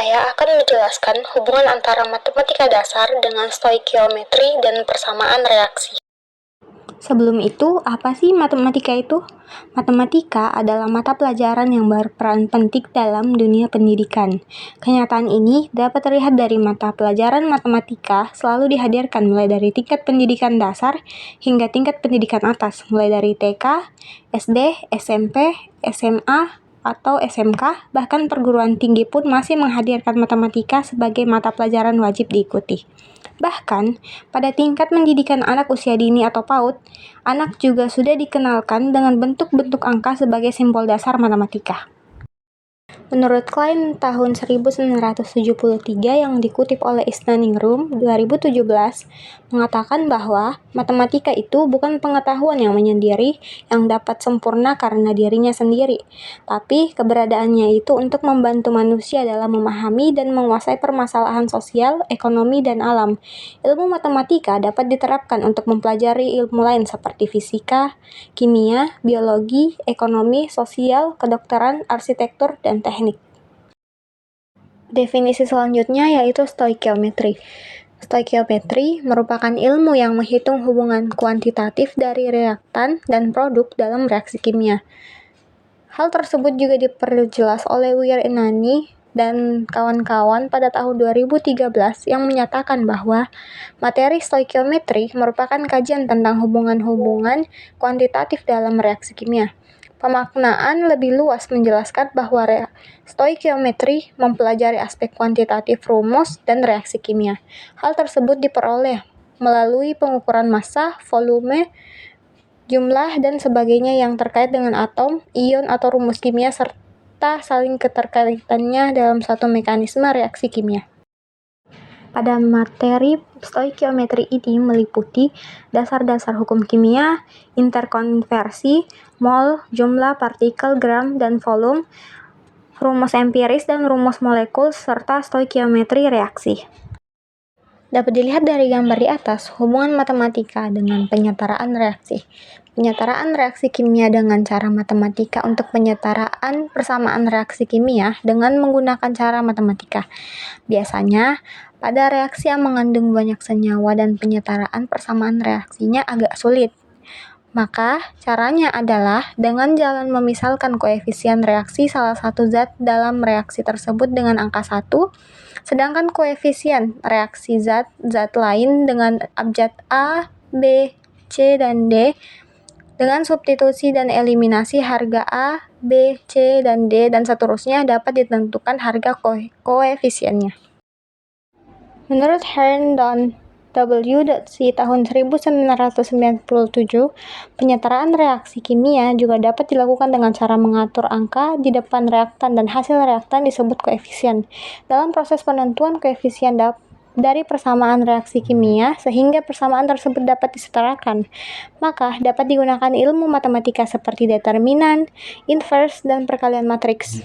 saya akan menjelaskan hubungan antara matematika dasar dengan stoikiometri dan persamaan reaksi. Sebelum itu, apa sih matematika itu? Matematika adalah mata pelajaran yang berperan penting dalam dunia pendidikan. Kenyataan ini dapat terlihat dari mata pelajaran matematika selalu dihadirkan mulai dari tingkat pendidikan dasar hingga tingkat pendidikan atas, mulai dari TK, SD, SMP, SMA, atau SMK, bahkan perguruan tinggi pun masih menghadirkan matematika sebagai mata pelajaran wajib diikuti. Bahkan, pada tingkat pendidikan anak usia dini atau PAUD, anak juga sudah dikenalkan dengan bentuk-bentuk angka sebagai simbol dasar matematika. Menurut Klein tahun 1973 yang dikutip oleh Isna-Ningrum 2017, mengatakan bahwa matematika itu bukan pengetahuan yang menyendiri yang dapat sempurna karena dirinya sendiri, tapi keberadaannya itu untuk membantu manusia dalam memahami dan menguasai permasalahan sosial, ekonomi, dan alam. Ilmu matematika dapat diterapkan untuk mempelajari ilmu lain seperti fisika, kimia, biologi, ekonomi, sosial, kedokteran, arsitektur, dan teknik. Definisi selanjutnya yaitu stoikiometri. Stoikiometri merupakan ilmu yang menghitung hubungan kuantitatif dari reaktan dan produk dalam reaksi kimia. Hal tersebut juga diperjelas oleh Weir-Inani dan kawan-kawan pada tahun 2013 yang menyatakan bahwa materi stoikiometri merupakan kajian tentang hubungan-hubungan kuantitatif dalam reaksi kimia. Pemaknaan lebih luas menjelaskan bahwa stoikiometri mempelajari aspek kuantitatif rumus dan reaksi kimia. Hal tersebut diperoleh melalui pengukuran massa, volume, jumlah, dan sebagainya yang terkait dengan atom, ion, atau rumus kimia serta saling keterkaitannya dalam suatu mekanisme reaksi kimia. Pada materi stoikiometri ini meliputi dasar-dasar hukum kimia, interkonversi, mol, jumlah partikel, gram, dan volume, rumus empiris dan rumus molekul, serta stoikiometri reaksi. Dapat dilihat dari gambar di atas, hubungan matematika dengan penyetaraan reaksi. Penyetaraan reaksi kimia dengan cara matematika untuk penyetaraan persamaan reaksi kimia dengan menggunakan cara matematika. Biasanya, pada reaksi yang mengandung banyak senyawa dan penyetaraan persamaan reaksinya agak sulit. Maka, caranya adalah dengan jalan memisalkan koefisien reaksi salah satu zat dalam reaksi tersebut dengan angka 1, sedangkan koefisien reaksi zat lain dengan abjad A, B, C, dan D dengan substitusi dan eliminasi harga A, B, C, dan D, dan seterusnya dapat ditentukan harga koefisiennya. Menurut Hearn dan W.C. tahun 1997, penyetaraan reaksi kimia juga dapat dilakukan dengan cara mengatur angka di depan reaktan dan hasil reaktan disebut koefisien. Dalam proses penentuan koefisien dari persamaan reaksi kimia sehingga persamaan tersebut dapat disetarakan, maka dapat digunakan ilmu matematika seperti determinan, inverse, dan perkalian matriks.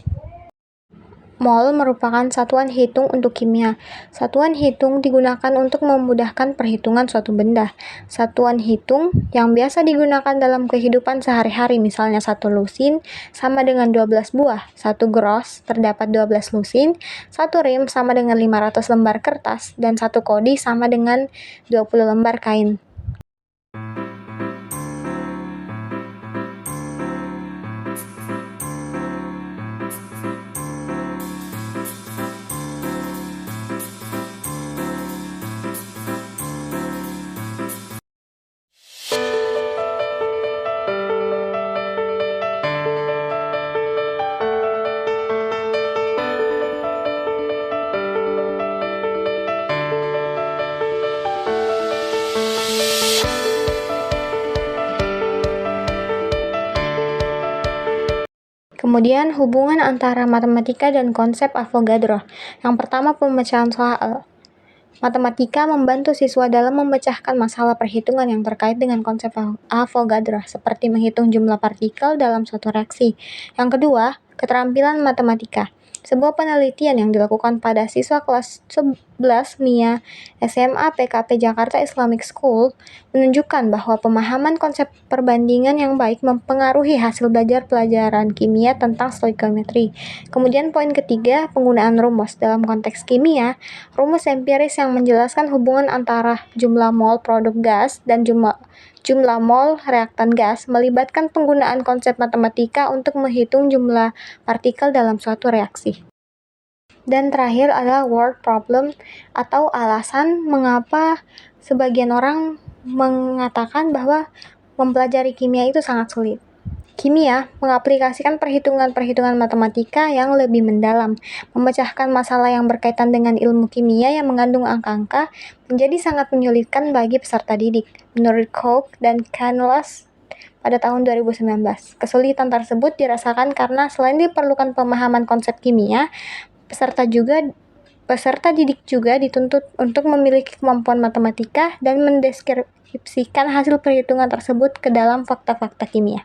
Mol merupakan satuan hitung untuk kimia. Satuan hitung digunakan untuk memudahkan perhitungan suatu benda. Satuan hitung yang biasa digunakan dalam kehidupan sehari-hari, misalnya 1 lusin sama dengan 12 buah, 1 gross terdapat 12 lusin, 1 rim sama dengan 500 lembar kertas, dan 1 kodi sama dengan 20 lembar kain. Kemudian hubungan antara matematika dan konsep Avogadro. Yang pertama, pemecahan soal. Matematika membantu siswa dalam memecahkan masalah perhitungan yang terkait dengan konsep Avogadro, seperti menghitung jumlah partikel dalam suatu reaksi. Yang kedua, keterampilan matematika. Sebuah penelitian yang dilakukan pada siswa kelas 11 MIA SMA PKP Jakarta Islamic School menunjukkan bahwa pemahaman konsep perbandingan yang baik mempengaruhi hasil belajar pelajaran kimia tentang stoikiometri. Kemudian poin ketiga, penggunaan rumus. Dalam konteks kimia, rumus empiris yang menjelaskan hubungan antara jumlah mol produk gas dan jumlah mol reaktan gas melibatkan penggunaan konsep matematika untuk menghitung jumlah partikel dalam suatu reaksi. Dan terakhir adalah word problem atau alasan mengapa sebagian orang mengatakan bahwa mempelajari kimia itu sangat sulit. Kimia mengaplikasikan perhitungan-perhitungan matematika yang lebih mendalam. Memecahkan masalah yang berkaitan dengan ilmu kimia yang mengandung angka-angka menjadi sangat menyulitkan bagi peserta didik. Menurut Koch dan Canellas pada tahun 2019, kesulitan tersebut dirasakan karena selain diperlukan pemahaman konsep kimia, peserta didik juga dituntut untuk memiliki kemampuan matematika dan mendeskripsikan hasil perhitungan tersebut ke dalam fakta-fakta kimia.